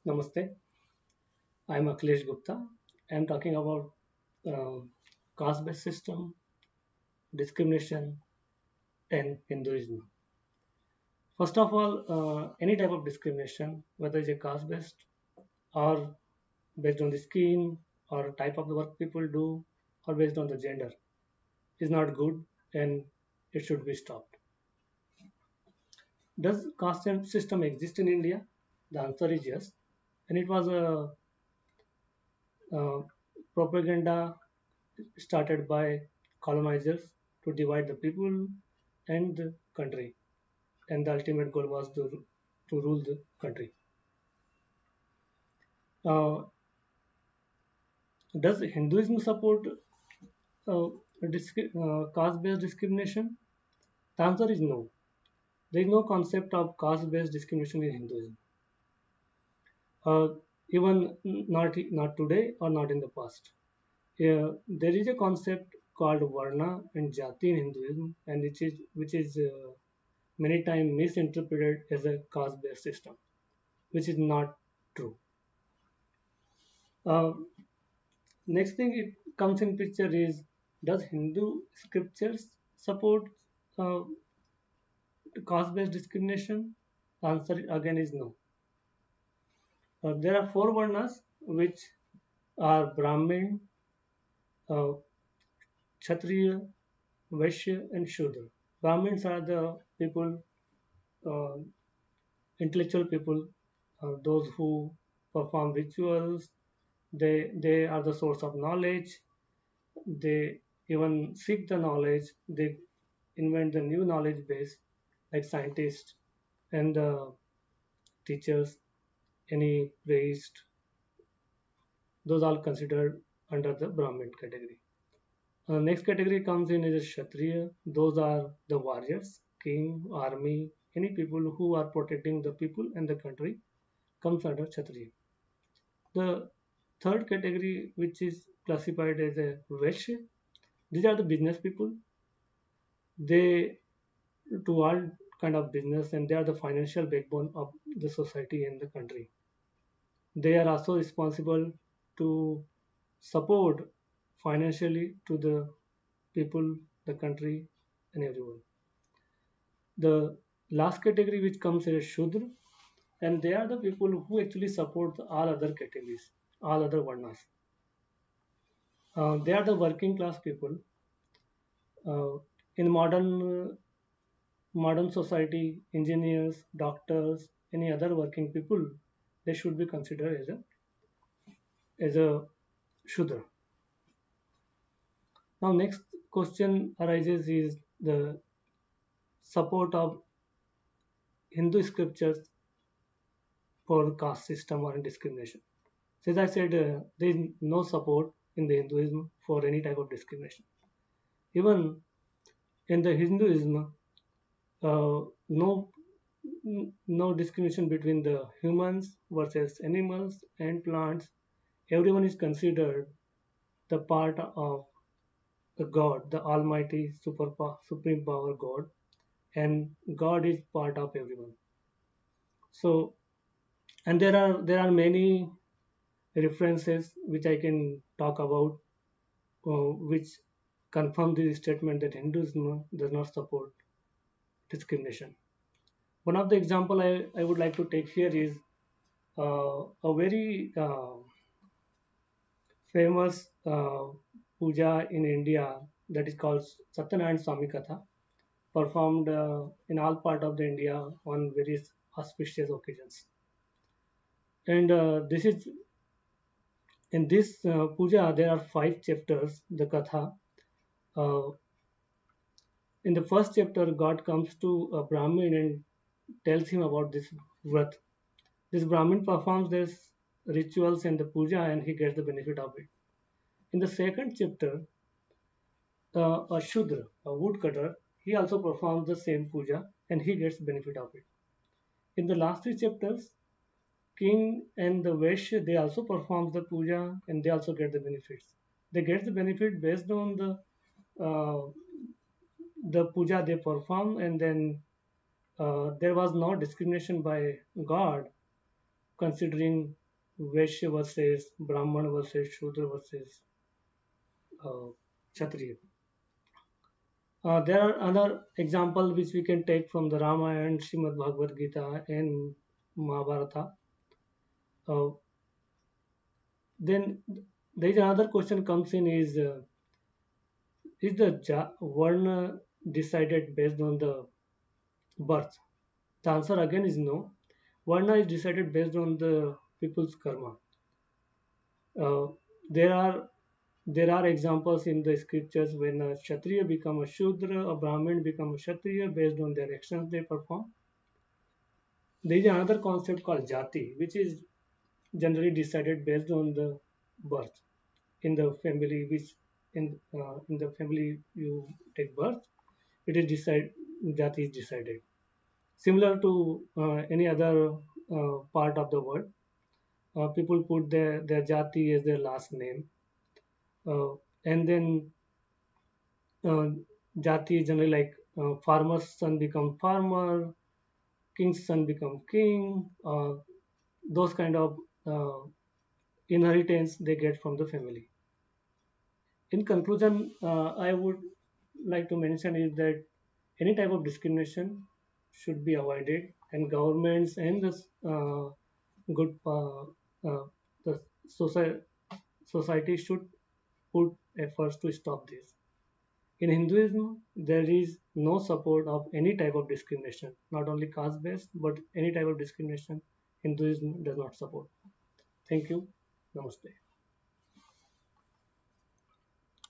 Namaste. I'm Akhilesh Gupta. I'm talking about uh, caste-based system, discrimination, and Hinduism. First of all, any type of discrimination, whether it's a caste-based or based on the skin or type of the work people do or based on the gender, is not good and it should be stopped. Does caste system exist in India? The answer is yes, and it was a uh, propaganda started by colonizers to divide the people and the country, and the ultimate goal was to rule the country. Uh, does Hinduism support caste-based discrimination? The answer is no. There is no concept of caste-based discrimination in Hinduism. Uh, even not today or not in the past. There is a concept called Varna and Jati in Hinduism, and which is many times misinterpreted as a caste-based system, which is not true. Uh, Next thing it comes in picture is, does Hindu scriptures support uh, caste-based discrimination? The answer again is no. There are four varnas which are Brahmin, uh, Kshatriya, Vaishya, and Shudra. Brahmins are the people, uh, intellectual people, those who perform rituals. They are the source of knowledge. They even seek the knowledge. They invent the new knowledge base, like scientists and teachers, any priest. Those are considered under the Brahmin category. Next category comes in is Kshatriya. Those are the warriors, king, army, any people who are protecting the people and the country comes under Kshatriya. The third category, which is classified as a Vaishya, these are the business people. They do all kind of business and they are the financial backbone of the society and the country. They are also responsible to support financially to the people, the country, and everyone. The last category which comes as Shudra, and they are the people who actually support all other categories, all other varnas. They are the working class people. In modern society, engineers, doctors, any other working people, they should be considered as a Shudra. Now, next question arises is the support of Hindu scriptures for caste system or discrimination. So as I said, there is no support in the Hinduism for any type of discrimination. Even in the Hinduism, no no discrimination between the humans versus animals and plants. Everyone is considered the part of the God, the Almighty Supreme Power God, and God is part of everyone. So, and there are many references which I can talk about, which confirm this statement that Hinduism does not support discrimination. One of the example I would like to take here is a very famous puja in India that is called Satyanarayana Swami Katha, performed in all part of the India on various auspicious occasions. And this is in this puja there are five chapters. The Katha. Uh, in the first chapter, God comes to a Brahmin and tells him about this vrat. This Brahmin performs this rituals and the puja, and he gets the benefit of it. In the second chapter, a Shudra, a woodcutter, he also performs the same puja and he gets benefit of it. In the last three chapters, king and the Vaishya, they also perform the puja and they also get the benefits. They get the benefit based on uh, the puja they perform, and then there was no discrimination by God considering Vaishya versus Brahman versus Shudra versus uh, Kshatriya. There are other examples which we can take from the Ramayana, Srimad Bhagavad Gita, and Mahabharata. Uh, then there is another question comes in is the Varna decided based on the birth? The answer again is no. Varna is decided based on the people's karma. Uh, there are there are examples in the scriptures when a Kshatriya become a Shudra, a Brahmin become a Kshatriya based on their actions they perform. There is another concept called Jati, which is generally decided based on the birth in the family which in the family you take birth. It is decide Jati is decided. Similar to any other part of the world, people put their Jati as their last name, and then uh, Jati is generally like farmer's son become farmer, king's son become king. Those kind of uh, inheritance they get from the family. In conclusion, I would like to mention is that any type of discrimination should be avoided, and governments and the good the society should put efforts to stop this. In Hinduism, there is no support of any type of discrimination, not only caste based, but any type of discrimination Hinduism does not support. Thank you. Namaste.